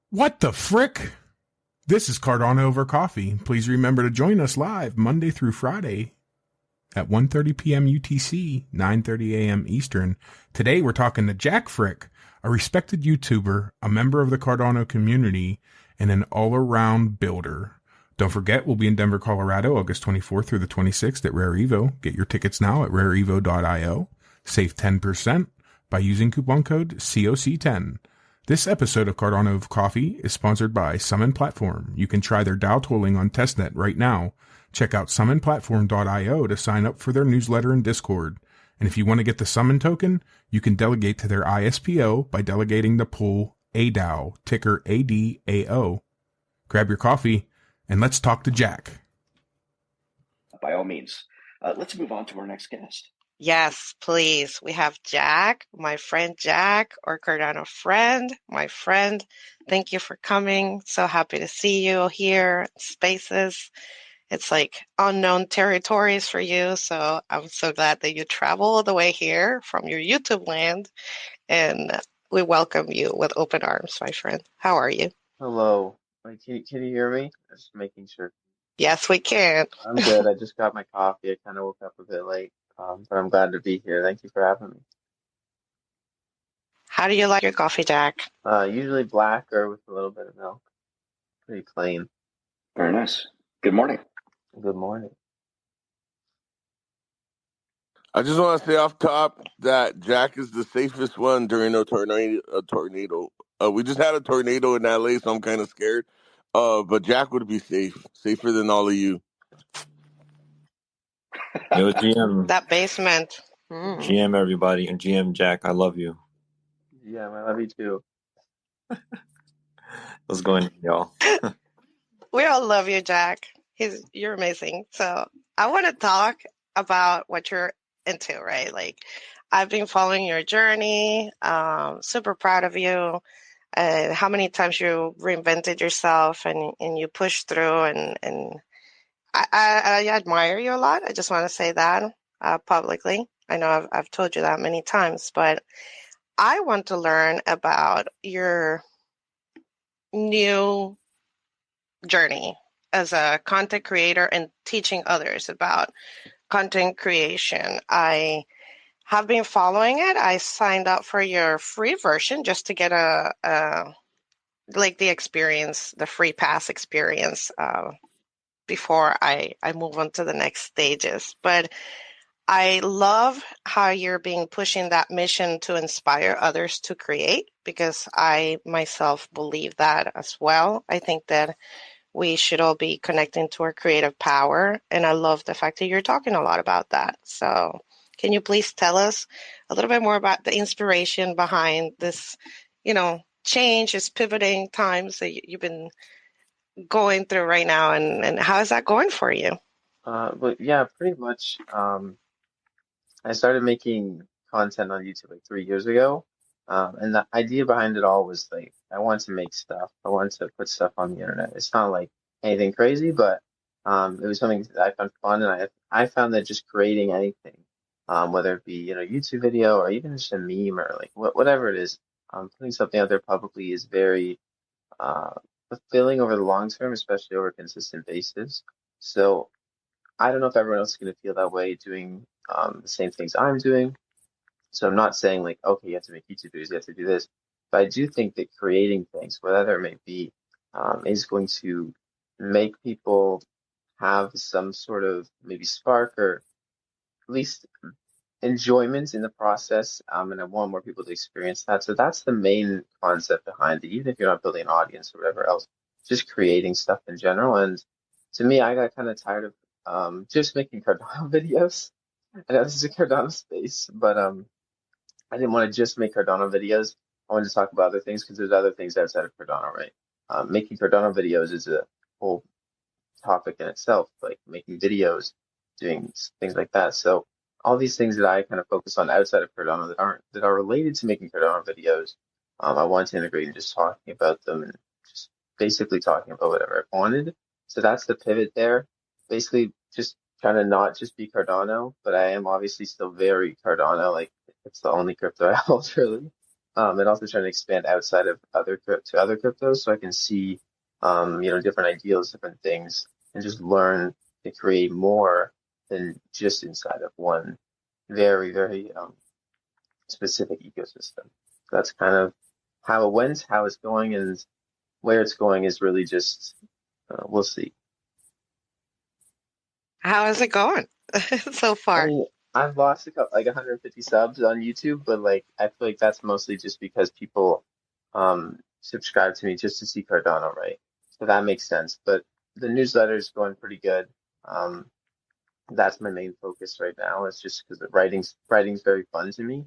What the frick? This is Cardano over coffee. Please remember to join us live Monday through Friday at 1:30 p.m. UTC, 9:30 a.m. Eastern. Today we're talking to Jack Frick, a respected YouTuber, a member of the Cardano community, and an all-around builder. Don't forget, we'll be in Denver, Colorado, August 24th through the 26th at Rare Evo. Get your tickets now at rareevo.io. Save 10% by using coupon code COC10. This episode of Cardano of Coffee is sponsored by Summon Platform. You can try their DAO tooling on testnet right now. Check out summonplatform.io to sign up for their newsletter and Discord. And if you want to get the Summon token, you can delegate to their ISPO by delegating the pool ADAO, ticker ADAO. Grab your coffee and let's talk to Jack. By all means. Let's move on to our next guest. Yes, please. We have Jack, my friend Jack, or Cardano friend, my friend. Thank you for coming. So happy to see you here in Spaces. It's like unknown territories for you. So I'm so glad that you traveled all the way here from your YouTube land. And we welcome you with open arms, my friend. How are you? Hello. Can you hear me? Just making sure. Yes, we can. I'm good. I just got my coffee. I kind of woke up a bit late, but I'm glad to be here. Thank you for having me. How do you like your coffee, Jack? Usually black or with a little bit of milk. Pretty plain. Very nice. Good morning. Good morning. I just want to say off top that Jack is the safest one during a tornado. We just had a tornado in LA, so I'm kind of scared. But Jack would be safer than all of you. Yo, GM. That basement. GM, everybody, and GM Jack, I love you. Yeah, I love you too. What's going on, y'all? We all love you, Jack. You're amazing. So I want to talk about what you're into, right? Like, I've been following your journey. Super proud of you. And how many times you reinvented yourself and you pushed through, and I admire you a lot. I just want to say that publicly. I know I've told you that many times, but I want to learn about your new journey as a content creator and teaching others about content creation. I have been following it. I signed up for your free version just to get like the experience, the free pass experience before I move on to the next stages. But I love how you're pushing that mission to inspire others to create, because I myself believe that as well. I think that we should all be connecting to our creative power. And I love the fact that you're talking a lot about that. So can you please tell us a little bit more about the inspiration behind this, change, this pivoting times that you've been going through right now, and how is that going for you? But yeah, pretty much. I started making content on YouTube like 3 years ago. And the idea behind it all was like, I wanted to make stuff. I wanted to put stuff on the internet. It's not like anything crazy, but it was something that I found fun. And I found that just creating anything, whether it be, YouTube video or even just a meme or like whatever it is, putting something out there publicly is very fulfilling over the long term, especially over a consistent basis. So I don't know if everyone else is going to feel that way doing the same things I'm doing. So I'm not saying like, okay, you have to make YouTube videos, you have to do this. But I do think that creating things, whatever it may be, is going to make people have some sort of maybe spark or at least enjoyment in the process. And I want more people to experience that. So that's the main concept behind it, even if you're not building an audience or whatever else, just creating stuff in general. And to me, I got kind of tired of just making Cardano videos. I know this is a Cardano space, but I didn't want to just make Cardano videos. I wanted to talk about other things because there's other things outside of Cardano, right? Making Cardano videos is a whole topic in itself, like making videos, doing things like that. So all these things that I kind of focus on outside of Cardano that are related to making Cardano videos, I wanted to integrate and just talking about them and just basically talking about whatever I wanted. So that's the pivot there. Basically, just trying to not just be Cardano, but I am obviously still very Cardano. Like, it's the only crypto I hold, really. and also trying to expand outside of other cryptos, so I can see, different ideals, different things, and just learn to create more than just inside of one very, very specific ecosystem. That's kind of how it went, how it's going, and where it's going is really just we'll see. How is it going so I far? mean, I've lost like 150 subs on YouTube, but like I feel like that's mostly just because people subscribe to me just to see Cardano, right? So that makes sense. But the newsletter is going pretty good. Um, that's my main focus right now. It's just because the writing's very fun to me.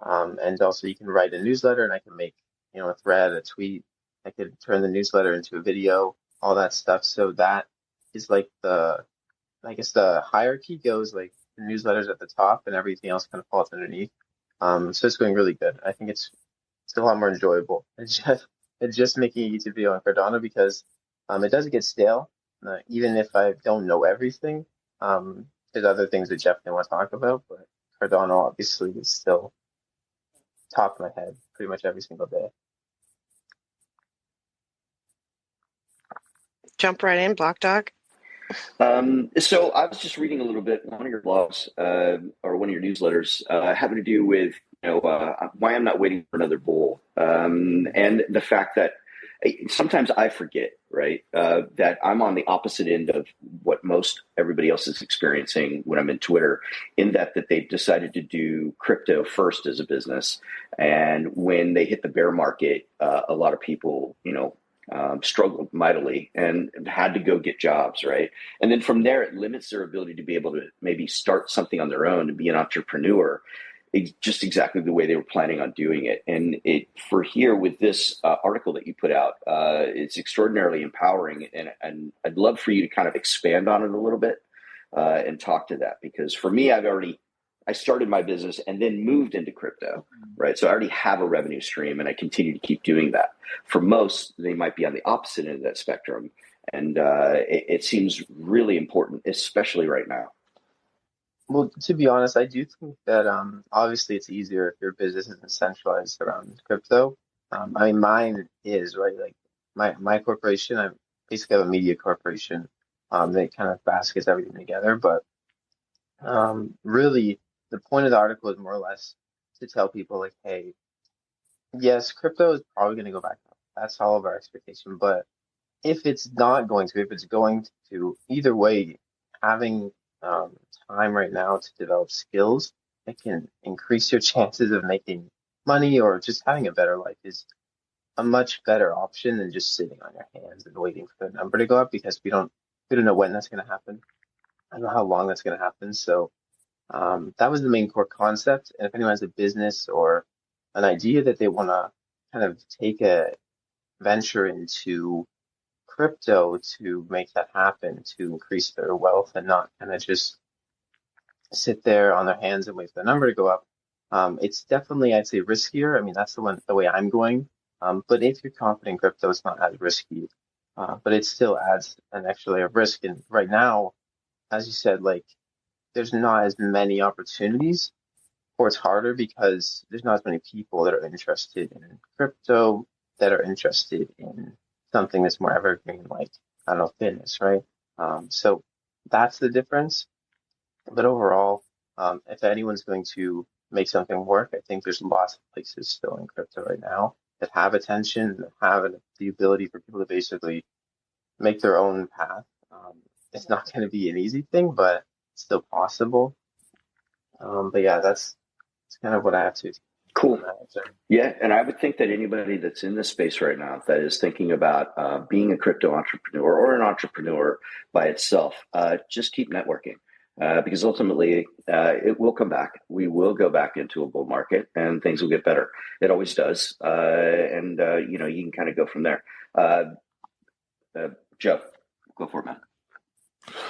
And also you can write a newsletter and I can make, a thread, a tweet. I could turn the newsletter into a video, all that stuff. So that is like I guess the hierarchy goes like the newsletters at the top and everything else kind of falls underneath. So it's going really good. I think it's a lot more enjoyable. It's just making a YouTube video on Cardano because it doesn't get stale, even if I don't know everything. There's other things that Jeff may want to talk about, but Cardano obviously is still top of my head pretty much every single day. Jump right in, Block Dog. So I was just reading a little bit, one of your blogs or one of your newsletters having to do with why I'm not waiting for another bull, and the fact that sometimes I forget, right, that I'm on the opposite end of what most everybody else is experiencing when I'm in Twitter, in that they've decided to do crypto first as a business, and when they hit the bear market, a lot of people, struggled mightily and had to go get jobs, right? And then from there, it limits their ability to be able to maybe start something on their own and be an entrepreneur, just exactly the way they were planning on doing it. And for here with this article that you put out, it's extraordinarily empowering. And I'd love for you to kind of expand on it a little bit and talk to that, because for me, I started my business and then moved into crypto, right? So I already have a revenue stream and I continue to keep doing that. For most, they might be on the opposite end of that spectrum. And it seems really important, especially right now. Well, to be honest, I do think that obviously it's easier if your business isn't centralized around crypto. I mean, mine is, right? Like my corporation, I basically have a media corporation that kind of baskets everything together. But really, the point of the article is more or less to tell people like, hey, yes, crypto is probably going to go back up. That's all of our expectation. But if it's not going to, if it's going to, either way, having time right now to develop skills that can increase your chances of making money or just having a better life is a much better option than just sitting on your hands and waiting for the number to go up, because we don't know when that's going to happen. I don't know how long that's going to happen. So that was the main core concept. And if anyone has a business or an idea that they want to kind of take a venture into crypto to make that happen, to increase their wealth and not kind of just sit there on their hands and wait for the number to go up, it's definitely, I'd say, riskier. I mean, that's the way I'm going. But if you're confident in crypto, it's not as risky, but it still adds an extra layer of risk. And right now, as you said, like, there's not as many opportunities, or it's harder because there's not as many people that are interested in crypto, that are interested in something that's more evergreen, like, I don't know, fitness, right? So that's the difference. But overall, if anyone's going to make something work, I think there's lots of places still in crypto right now that have attention, that have the ability for people to basically make their own path. It's not going to be an easy thing, but it's still possible. But yeah, that's kind of what I have to. Cool. Yeah, and I would think that anybody that's in this space right now that is thinking about being a crypto entrepreneur or an entrepreneur by itself, just keep networking. Because ultimately, it will come back. We will go back into a bull market, and things will get better. It always does, and you can kind of go from there. Joe, go for it, man.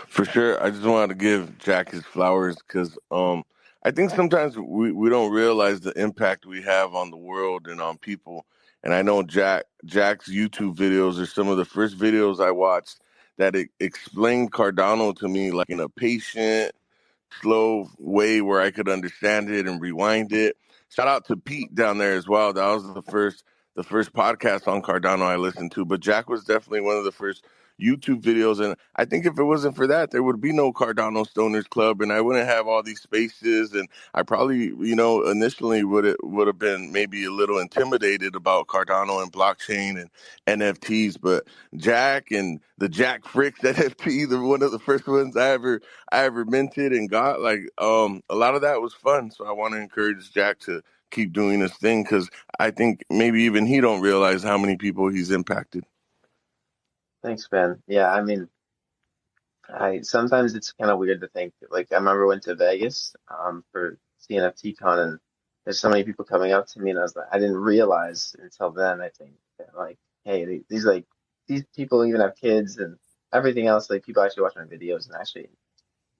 For sure. I just wanted to give Jack his flowers because I think sometimes we don't realize the impact we have on the world and on people. And I know Jack's YouTube videos are some of the first videos I watched that explained Cardano to me like in a patient, slow way where I could understand it and rewind it. shout out to Pete down there as well. That was the first podcast on Cardano I listened to. But Jack was definitely one of the first YouTube videos, and I think if it wasn't for that, there would be no Cardano Stoners Club, and I wouldn't have all these spaces, and I probably, initially would have been maybe a little intimidated about Cardano and blockchain and NFTs, but Jack and the Jack Fricks NFT, one of the first ones I ever minted and got, like, a lot of that was fun. So I want to encourage Jack to keep doing his thing, because I think maybe even he don't realize how many people he's impacted. Thanks, Ben. Yeah, I mean, I sometimes it's kind of weird to think. Like, I remember I went to Vegas for CNFT Con, and there's so many people coming up to me, and I was like, I didn't realize until then, I think, that, like, hey, these people even have kids and everything else. Like, people actually watch my videos and actually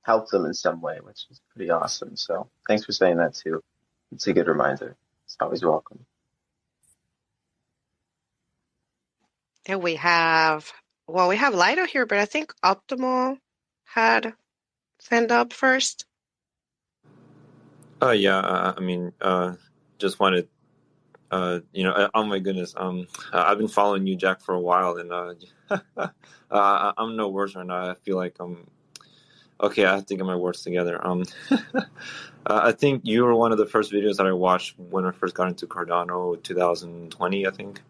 help them in some way, which is pretty awesome. So thanks for saying that too. It's a good reminder. It's always welcome. And we have Lido here, but I think Optimal had signed up first. Yeah, I mean, just wanted, oh my goodness, I've been following you, Jack, for a while, and I'm no worse right now. I feel like okay, I have to get my words together. I think you were one of the first videos that I watched when I first got into Cardano, 2020, I think.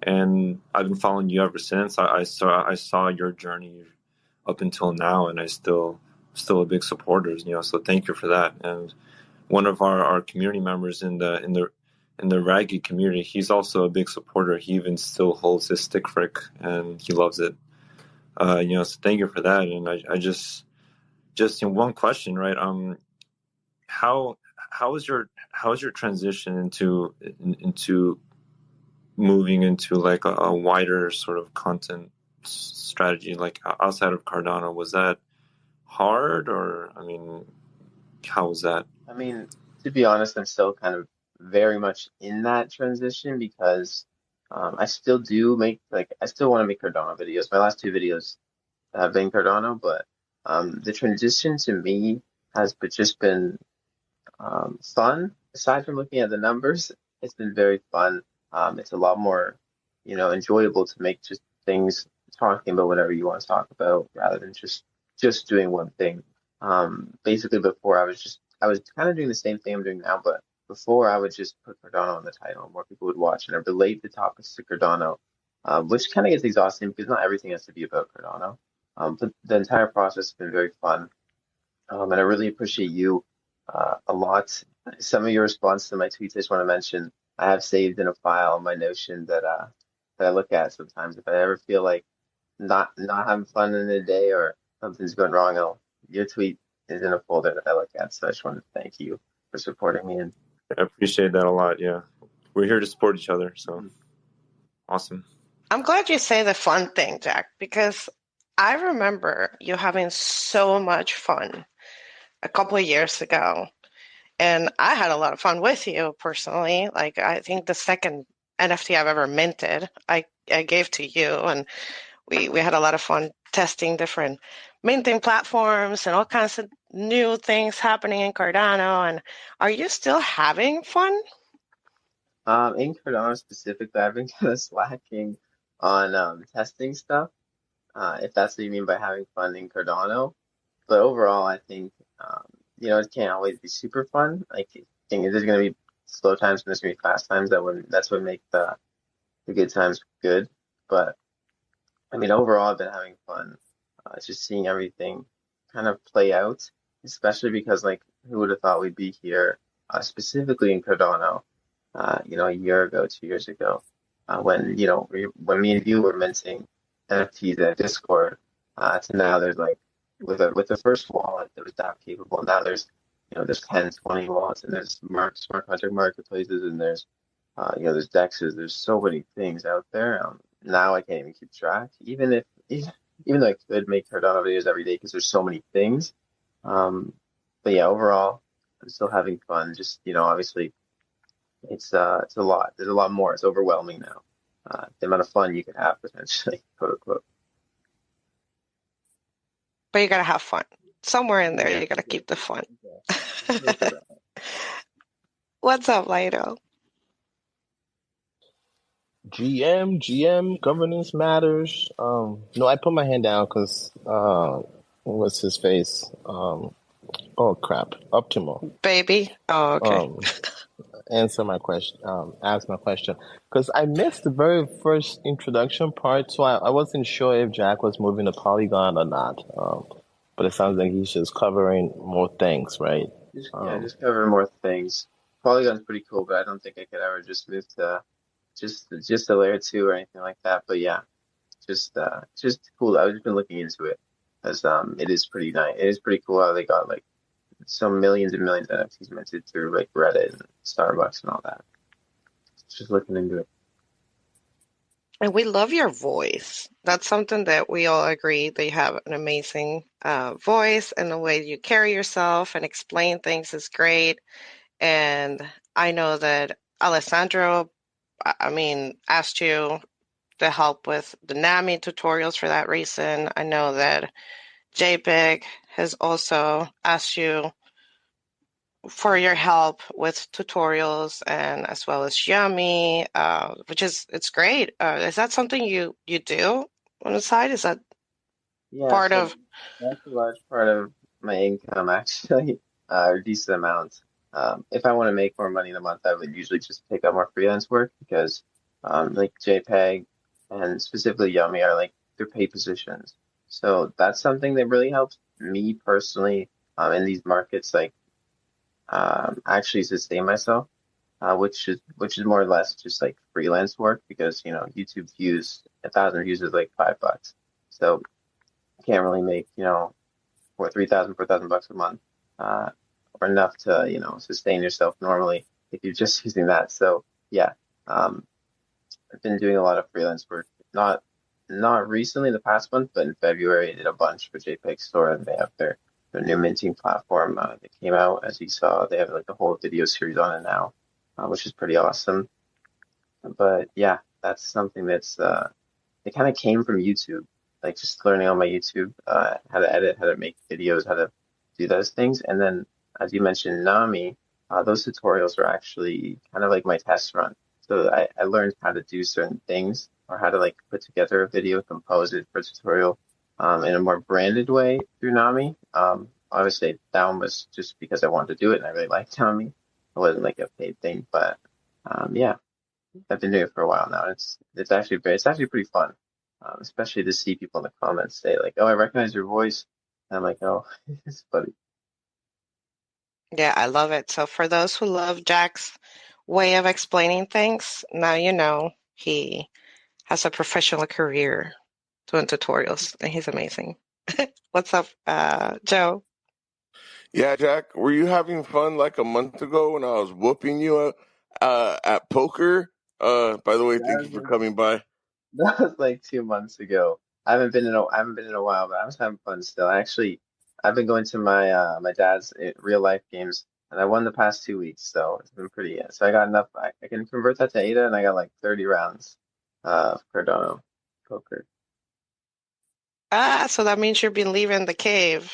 And I've been following you ever since. I saw your journey up until now, and I still a big supporter, so thank you for that. And one of our community members in the Raggy community, he's also a big supporter. He even still holds his stick frick, and he loves it. So thank you for that. And I just one question, right? How is your transition into moving into like a wider sort of content strategy, like outside of Cardano? Was that hard, or I mean, how was that? I mean, to be honest, I'm still kind of very much in that transition because I still I still want to make Cardano videos. My last two videos have been Cardano, but the transition to me has just been fun. Aside from looking at the numbers, it's been very fun. It's a lot more, enjoyable to make just things, talking about whatever you want to talk about rather than just doing one thing. Basically before I was kind of doing the same thing I'm doing now, but before I would just put Cardano on the title and more people would watch, and I relate the topics to Cardano, which kind of gets exhausting because not everything has to be about Cardano. But the entire process has been very fun. And I really appreciate you a lot. Some of your response to my tweets, I just want to mention, I have saved in a file on my Notion that I look at sometimes. If I ever feel like not having fun in the day or something's going wrong, your tweet is in a folder that I look at. So I just want to thank you for supporting me. And I appreciate that a lot. Yeah, we're here to support each other. So awesome. I'm glad you say the fun thing, Jack, because I remember you having so much fun a couple of years ago. And I had a lot of fun with you personally. Like, I think the second NFT I've ever minted, I gave to you, and we had a lot of fun testing different minting platforms and all kinds of new things happening in Cardano. And are you still having fun? in Cardano specifically, I've been kind of slacking on testing stuff, if that's what you mean by having fun in Cardano. But overall, I think it can't always be super fun. Like, I think there's going to be slow times and there's going to be fast times. That's what make the good times good. But I mean, overall, I've been having fun. Just seeing everything kind of play out, especially because, like, who would have thought we'd be here, specifically in Cardano, a year ago, 2 years ago, when me and you were minting NFTs at Discord, to now there's like with the first wallet that was DApp capable. Now there's 10, 20 wallets, and there's smart contract marketplaces, and there's dexes. There's so many things out there. Now I can't even keep track. Even though I could make Cardano videos every day because there's so many things. But yeah, overall, I'm still having fun. Just obviously, it's a lot. There's a lot more. It's overwhelming now. The amount of fun you could have potentially, quote unquote. But you got to have fun. Somewhere in there, you got to keep the fun. What's up, Lido? GM, governance matters. No, I put my hand down because what's his face? Oh crap, Optimal. Baby? Oh, okay. Um, answer my question. Ask my question because I missed the very first introduction part, so I wasn't sure if Jack was moving to Polygon or not. But it sounds like he's just covering more things, right? Just cover more things. Polygon's pretty cool, but I don't think I could ever just move to just a layer 2 or anything like that. But yeah, just cool. I've just been looking into it because it is pretty nice. It is pretty cool how they got like some millions and millions of NFTs minted through like Reddit and Starbucks and all that. Just looking into it. And we love your voice. That's something that we all agree that you have an amazing voice, and the way you carry yourself and explain things is great. And I know that Alessandro, asked you to help with the NAMI tutorials for that reason. I know that JPEG has also asked you for your help with tutorials, and as well as Yummy, which it's great. Is that something you do on the side? Is that Yeah, part so of? that's a large part of my income actually, a decent amount. If I want to make more money in a month, I would usually just pick up more freelance work because like JPEG and specifically Yummy are like they're paid positions. So that's something that really helps me personally in these markets, like actually sustain myself, which is more or less just like freelance work because YouTube views 1,000 views is like $5, so you can't really make for 3,000, 4,000 bucks a month, uh, or enough to sustain yourself normally if you're just using that. So yeah, um, I've been doing a lot of freelance work. Not recently, the past month, but in February I did a bunch for JPEG Store, and they have their new minting platform that came out. As you saw, they have like the whole video series on it now, which is pretty awesome. But yeah, that's something that's it kind of came from YouTube, like just learning on my YouTube how to edit, how to make videos, how to do those things. And then, as you mentioned, Nami, those tutorials are actually kind of like my test run. So I learned how to do certain things or how to like put together a video, compose it for a tutorial in a more branded way through Nami. Obviously, that one was just because I wanted to do it and I really liked Nami. It wasn't like a paid thing, but yeah. I've been doing it for a while now. It's actually pretty fun, especially to see people in the comments say like, "Oh, I recognize your voice." And I'm like, "Oh, it's funny." Yeah, I love it. So for those who love Jack's way of explaining things, now you know he has a professional career doing tutorials, and he's amazing. What's up, Joe? Yeah, Jack, were you having fun like a month ago when I was whooping you at poker? By the way, thank That you for was coming by. that was like 2 months ago. I haven't been in a while, but I was having fun still. I've been going to my dad's real life games, and I won the past 2 weeks, so it's been pretty. So I got enough. I can convert that to ADA, and I got like 30 rounds of Cardano poker. Ah, so that means you've been leaving the cave.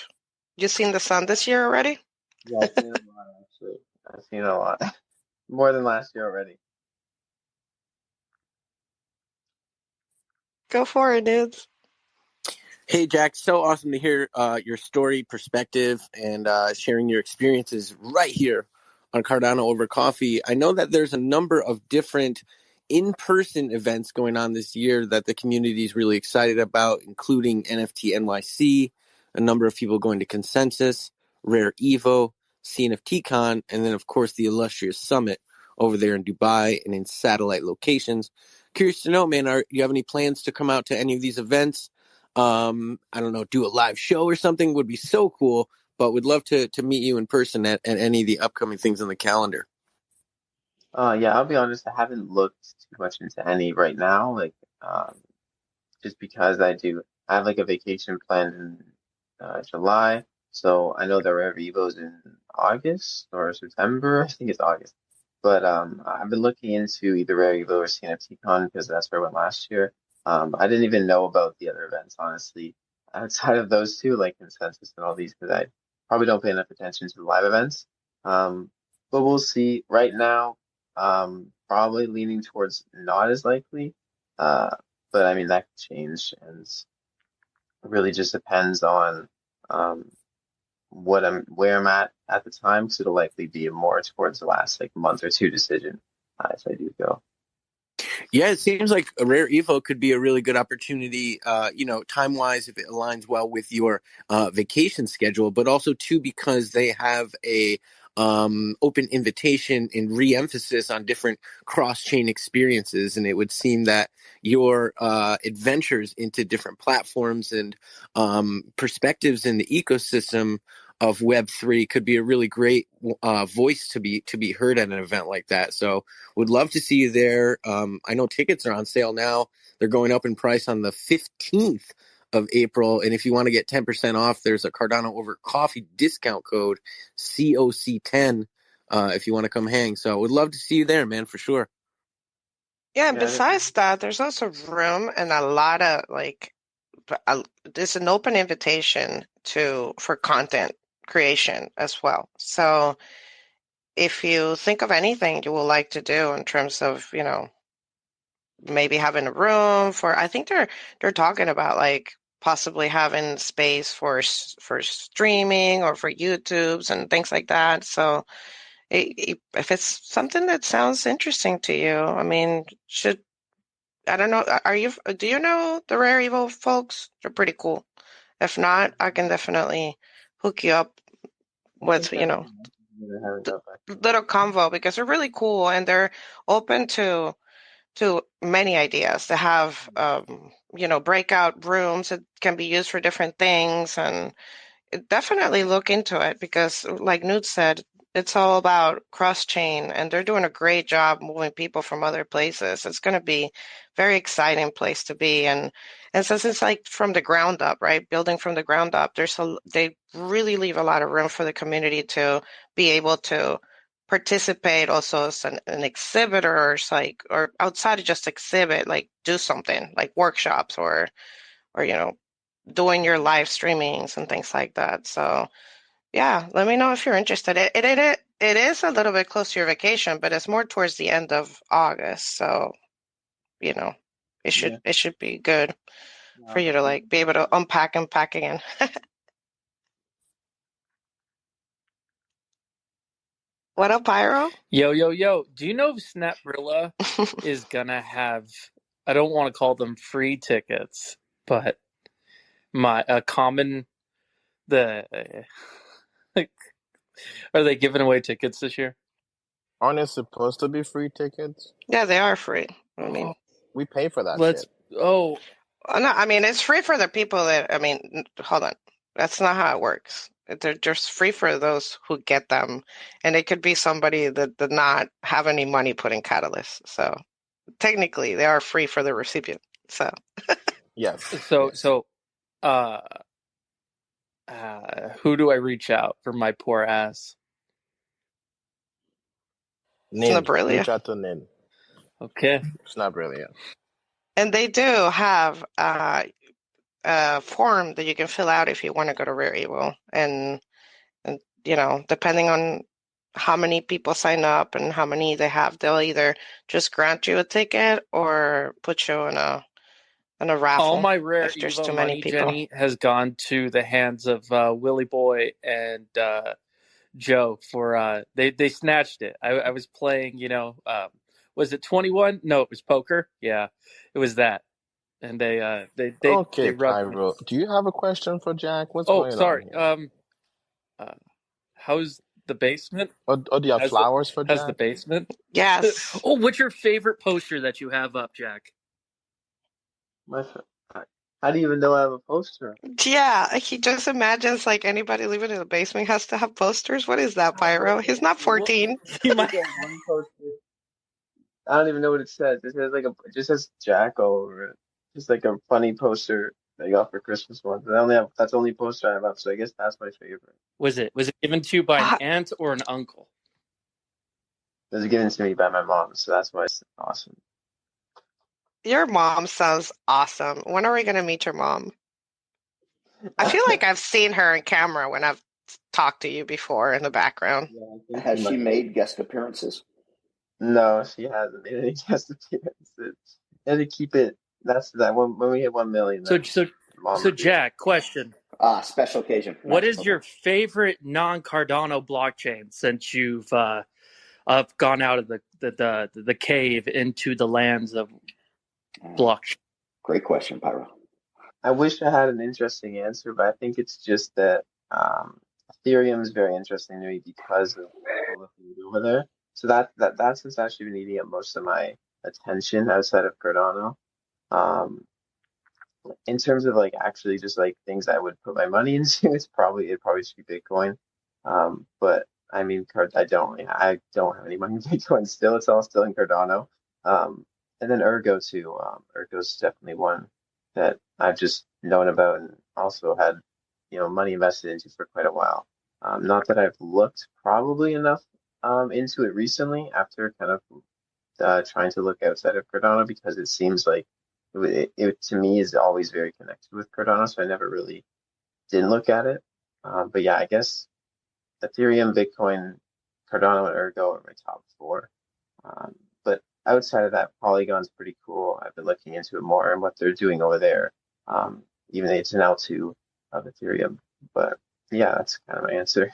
You seen the sun this year already? Yeah, I've seen a lot actually. I've seen a lot. More than last year already. Go for it, dudes. Hey, Jack, so awesome to hear your story, perspective, and sharing your experiences right here on Cardano over coffee. I know that there's a number of different in-person events going on this year that the community is really excited about, including NFT NYC, a number of people going to Consensus, Rare Evo, CNFTCon, and then, of course, the illustrious summit over there in Dubai and in satellite locations. Curious to know, man, you have any plans to come out to any of these events? I don't know, do a live show or something would be so cool, but would love to meet you in person at any of the upcoming things on the calendar. Yeah, I'll be honest, I haven't looked too much into any right now, like um just because I have like a vacation planned in July. So I know there are Evo's in August or September. I think it's August. But I've been looking into either Rare Evo or CNFTCon because that's where I went last year. I didn't even know about the other events, honestly, outside of those two, like Consensus and all these, because I probably don't pay enough attention to the live events. Um, but we'll see. Right now, probably leaning towards not as likely. Uh, but I mean that could change, and it really just depends on um where I'm at the time. So it'll likely be more towards the last like month or two decision if I do go. Yeah, it seems like a rare Evo could be a really good opportunity, time wise, if it aligns well with your vacation schedule, but also too because they have a open invitation and re-emphasis on different cross-chain experiences. And it would seem that your adventures into different platforms and perspectives in the ecosystem of Web3 could be a really great voice to be heard at an event like that. So would love to see you there. I know tickets are on sale now. They're going up in price on the 15th of April. And if you want to get 10% off, there's a Cardano over coffee discount code, COC10, if you want to come hang. So would love to see you there, man, for sure. Yeah, and besides that, there's also room and a lot of there's an open invitation for content creation as well. So if you think of anything you would like to do in terms of, maybe having a room I think they're talking about like possibly having space for streaming or for YouTubes and things like that. So if it's something that sounds interesting to you, I mean, I don't know, do you know the Rare Evo folks? They're pretty cool. If not, I can definitely hook you up with, little convo because they're really cool and they're open to many ideas. They have, breakout rooms that can be used for different things, and definitely look into it because, like Newt said, it's all about cross-chain, and they're doing a great job moving people from other places. It's going to be very exciting place to be, and since it's like from the ground up, right? Building from the ground up, they really leave a lot of room for the community to be able to participate also as an exhibitor or outside of just exhibit, like do something like workshops or doing your live streamings and things like that. So yeah, let me know if you're interested. It is a little bit close to your vacation, but it's more towards the end of August. So, it should be good for you to like be able to unpack and pack again. What up, Pyro? Yo. Do you know if Snapbrilla is gonna have, I don't want to call them free tickets, but like, are they giving away tickets this year? Aren't it supposed to be free tickets? Yeah, they are free. I mean, we pay for that shit. No, I mean, it's free for the people hold on. That's not how it works. They're just free for those who get them. And it could be somebody that did not have any money put in Catalyst. So technically they are free for the recipient. So yes. So who do I reach out for my poor ass? Reach out to Nin. Okay. Snapbrilla. And they do have a form that you can fill out if you want to go to Rare Evo. And depending on how many people sign up and how many they have, they'll either just grant you a ticket or put you in a raffle. All my Rare Evo money, Jenny, has gone to the hands of Willie Boy and Joe for they snatched it. I was playing, was it 21? No, it was poker. Yeah, it was that. And they okay, Pyro. Do you have a question for Jack? What's going sorry. on? How's the basement? Or do you have flowers for Jack? How's the basement? Yes. What's your favorite poster that you have up, Jack? How do you even know I have a poster? Yeah, he just imagines like anybody living in the basement has to have posters. What is that, Pyro? He's not 14. He might get one poster. I don't even know what it says. It says it just says Jack all over it. Just like a funny poster I got for Christmas once. That's the only poster I have up, so I guess that's my favorite. Was it given to you by an aunt or an uncle? It was given to me by my mom, so that's why it's awesome. Your mom sounds awesome. When are we going to meet your mom? I feel like I've seen her in camera when I've talked to you before in the background. Yeah, I think Has she made guest appearances? No, she hasn't made any guest appearances. And to keep it, that's that when we hit 1 million. So, Then so, mom so, will do it. Jack, question: Special occasion. what Nice. is Okay. your favorite non-Cardano blockchain since you've gone out of the cave into the lands of blockchain? Great question, Pyro. I wish I had an interesting answer, but I think it's just that Ethereum is very interesting to me because of all the things over there. So that's what's actually been eating up most of my attention outside of Cardano. Um, in terms of like actually just like things I would put my money into, it'd probably just be Bitcoin. But I mean, I don't have any money in Bitcoin still. It's all still in Cardano. And then Ergo too. Ergo's definitely one that I've just known about and also had, money invested into for quite a while. Not that I've looked probably enough into it recently after kind of trying to look outside of Cardano because it seems like it to me is always very connected with Cardano, so I never really didn't look at it. But yeah, I guess Ethereum, Bitcoin, Cardano, and Ergo are my top four. But outside of that, Polygon's pretty cool. I've been looking into it more and what they're doing over there. Even though it's an L2 of Ethereum. But yeah, that's kind of my answer.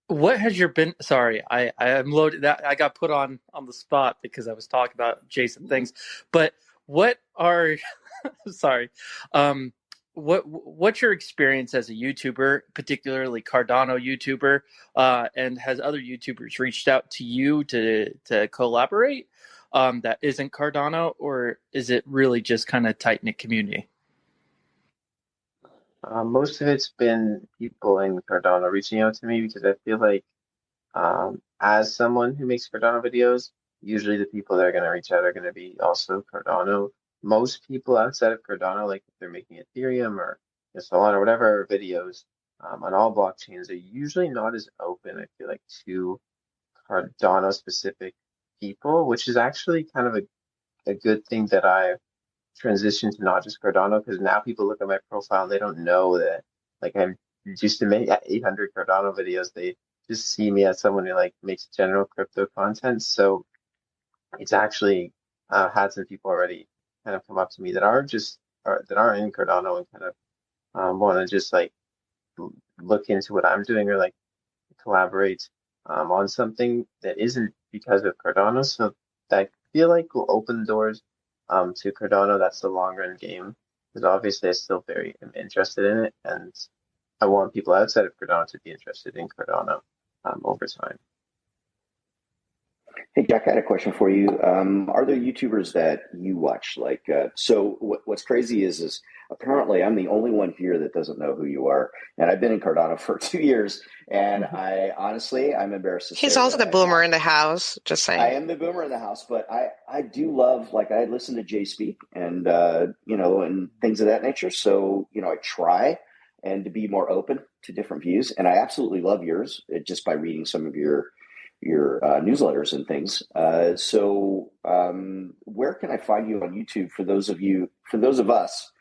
What has your been? Sorry, I'm loaded. That I got put on the spot because I was talking about adjacent things. But what are? Sorry, what's your experience as a YouTuber, particularly Cardano YouTuber, and has other YouTubers reached out to you to collaborate? That isn't Cardano, or is it really just kind of tight knit community? Most of it's been people in Cardano reaching out to me because I feel like as someone who makes Cardano videos, usually the people that are going to reach out are going to be also Cardano. Most people outside of Cardano, like if they're making Ethereum or Solana or whatever videos on all blockchains, are usually not as open, I feel like, to Cardano specific people, which is actually kind of a good thing that I've transition to not just Cardano because now people look at my profile and they don't know that like I used to make 800 Cardano videos. They just see me as someone who like makes general crypto content. So it's actually had some people already kind of come up to me that are that are in Cardano and kind of want to just like look into what I'm doing or like collaborate on something that isn't because of Cardano. So I feel like will open doors to Cardano. That's the long run game because obviously I still very am interested in it, and I want people outside of Cardano to be interested in Cardano over time. Hey, Jack, I had a question for you. Are there YouTubers that you watch? What's crazy is apparently I'm the only one here that doesn't know who you are, and I've been in Cardano for 2 years, and I'm embarrassed to say He's also that the boomer in the house, just saying. I am the boomer in the house, but I do love, like, I listen to Jay speak and, and things of that nature. So, I try and to be more open to different views. And I absolutely love yours just by reading some of your newsletters and things. Where can I find you on YouTube for those of us,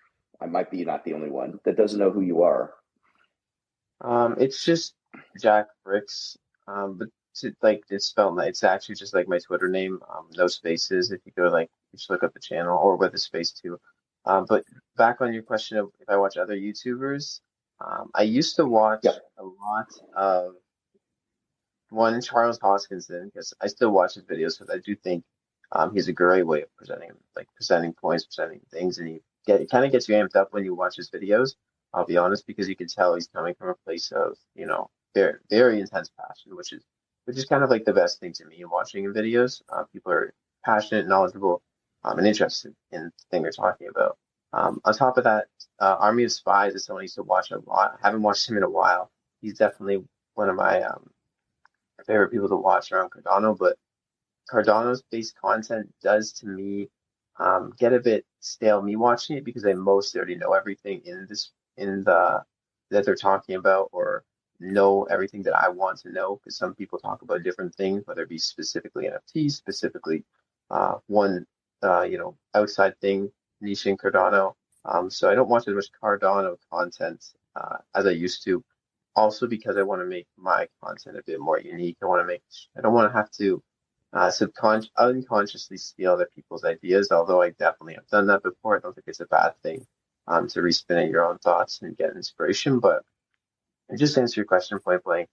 I might be not the only one that doesn't know who you are. It's just Jack Bricks, but it's spelled. It's actually just like my Twitter name, no spaces. If you go you just look up the channel or with a space too. But back on your question of if I watch other YouTubers, I used to watch a lot of one Charles Hoskinson because I still watch his videos because I do think he's a great way of presenting points, presenting things, and it kind of gets you amped up when you watch his videos. I'll be honest because you can tell he's coming from a place of very very intense passion, which is kind of like the best thing to me in watching his videos. People are passionate, knowledgeable, and interested in the thing they're talking about. On top of that, Army of Spies is someone I used to watch a lot. I haven't watched him in a while. He's definitely one of my favorite people to watch around Cardano, but Cardano's based content does to me get a bit stale me watching it because I mostly already know everything that they're talking about or know everything that I want to know because some people talk about different things, whether it be specifically NFTs, specifically one outside thing, niche in Cardano. So I don't watch as much Cardano content as I used to. also because I want to make my content a bit more unique. I don't want to have to unconsciously steal other people's ideas, although I definitely have done that before. I don't think it's a bad thing to respin at your own thoughts and get inspiration. But just to answer your question point blank,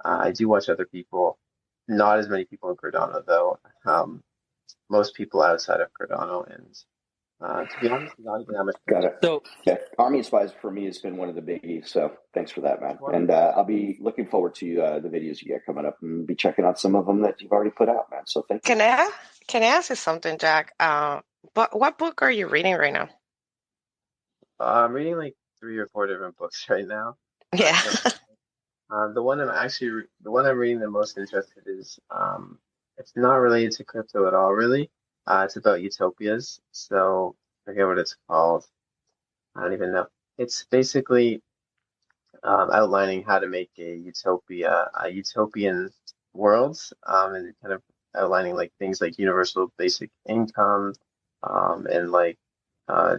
I do watch other people, not as many people in Cardano though. Most people outside of Cardano, and to be honest, not even that much. Got it. So Yeah, Army of Spies for me has been one of the biggies. So thanks for that, man. And I'll be looking forward to the videos you get coming up, and be checking out some of them that you've already put out, man. So thank you. Can I ask you something, Jack? But what book are you reading right now? I'm reading like 3 or 4 different books right now. Yeah. The one I'm reading the most interested is it's not related to crypto at all, really. It's about utopias. So I forget what it's called. I don't even know. It's basically outlining how to make a utopian world, and kind of outlining like things like universal basic income, and like uh,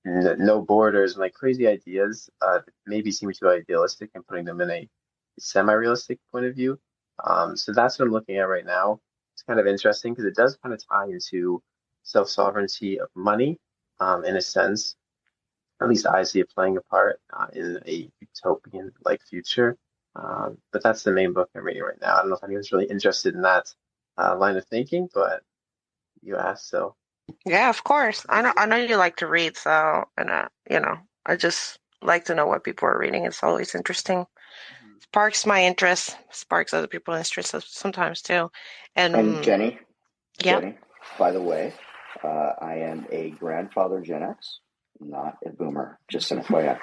no borders and like crazy ideas that maybe seem too idealistic, and putting them in a semi-realistic point of view. So that's what I'm looking at right now. It's kind of interesting because it does kind of tie into self-sovereignty of money, in a sense. At least I see it playing a part in a utopian like future. But that's the main book I'm reading right now. I don't know if anyone's really interested in that line of thinking, but you asked, so. Yeah, of course. I know you like to read, so and I just like to know what people are reading. It's always interesting. Sparks my interest, sparks other people's interest sometimes too. And Jenny, yeah. Jenny, by the way, I am a grandfather Gen X, not a boomer. Just an FYI.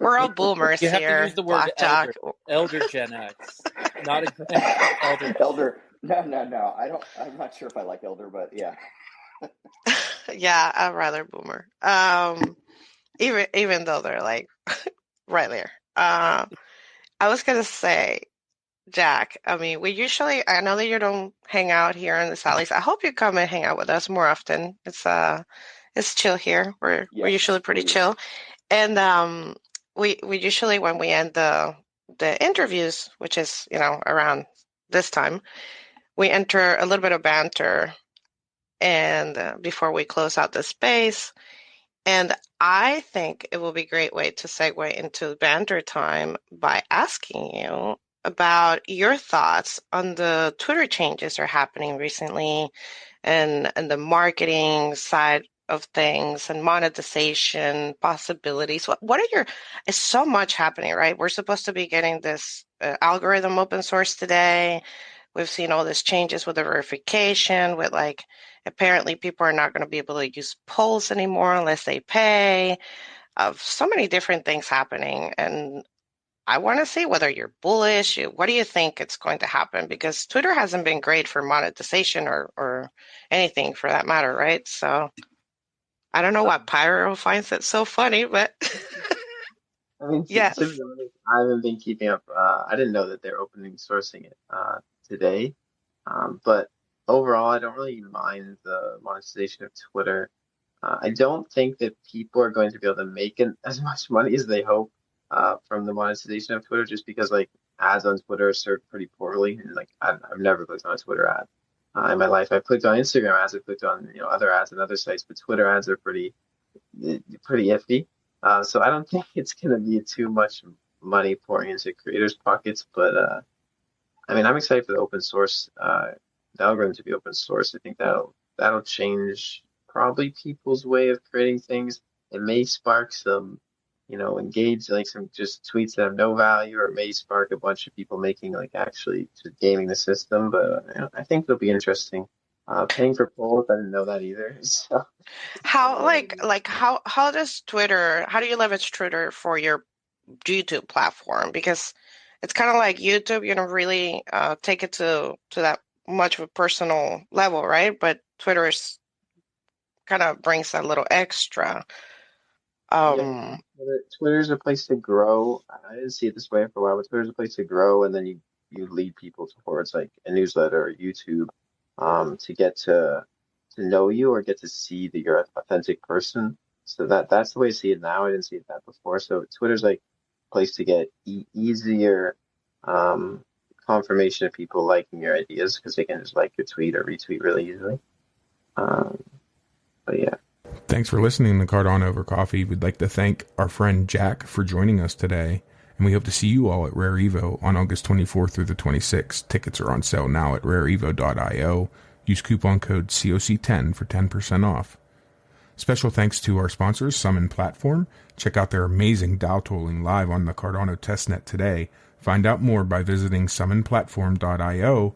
We're all boomers you have here. to use the word Black elder Gen X, not a elder. Elder. No. I'm not sure if I like elder, but yeah. Yeah, I'd rather boomer. Even though they're like right there. I was gonna say, Jack, I mean, I know that you don't hang out here in the Sallies. I hope you come and hang out with us more often. It's chill here. We're usually pretty chill. And we usually, when we end the interviews, which is, around this time, we enter a little bit of banter and before we close out the space. And I think it will be a great way to segue into banter time by asking you about your thoughts on the Twitter changes that are happening recently, and the marketing side of things and monetization possibilities. What are it's so much happening, right? We're supposed to be getting this algorithm open source today. We've seen all these changes with the verification, with like, apparently people are not going to be able to use polls anymore unless they pay. So many different things happening. And I want to see whether you're bullish. What do you think it's going to happen? Because Twitter hasn't been great for monetization or anything for that matter, right? So I don't know why Pyro finds it so funny, but I mean, yes. to be honest, I haven't been keeping up. I didn't know that they're opening sourcing it today. But overall, I don't really mind the monetization of Twitter. I don't think that people are going to be able to make as much money as they hope from the monetization of Twitter, just because like ads on Twitter are served pretty poorly. And like I've never clicked on a Twitter ad in my life. I've clicked on Instagram ads, I've clicked on other ads on other sites, but Twitter ads are pretty iffy. So I don't think it's going to be too much money pouring into creators' pockets. But I mean, I'm excited for the open source, the algorithm to be open source. I think that'll change probably people's way of creating things. It may spark some, engage like some just tweets that have no value, or it may spark a bunch of people making like actually just gaming the system. But I think it'll be interesting. Paying for polls, I didn't know that either. So. How how does Twitter? How do you leverage Twitter for your YouTube platform? Because it's kind of like YouTube. You don't really take it to that much of a personal level, right? But Twitter is kind of brings that little extra. Yeah, Twitter's a place to grow. I didn't see it this way for a while, but Twitter's a place to grow, and then you lead people towards like a newsletter or YouTube, to get to know you or get to see that you're an authentic person. So that's the way I see it now. I didn't see it that before. So Twitter's like place to get easier confirmation of people liking your ideas, because they can just like your tweet or retweet really easily. But yeah. Thanks for listening to Cardano Over Coffee. We'd like to thank our friend Jack for joining us today, and we hope to see you all at Rare Evo on August 24th through the 26th. Tickets are on sale now at rareevo.io. Use coupon code COC10 for 10% off. Special thanks to our sponsors, Summon Platform. Check out their amazing DAO tooling live on the Cardano testnet today. Find out more by visiting summonplatform.io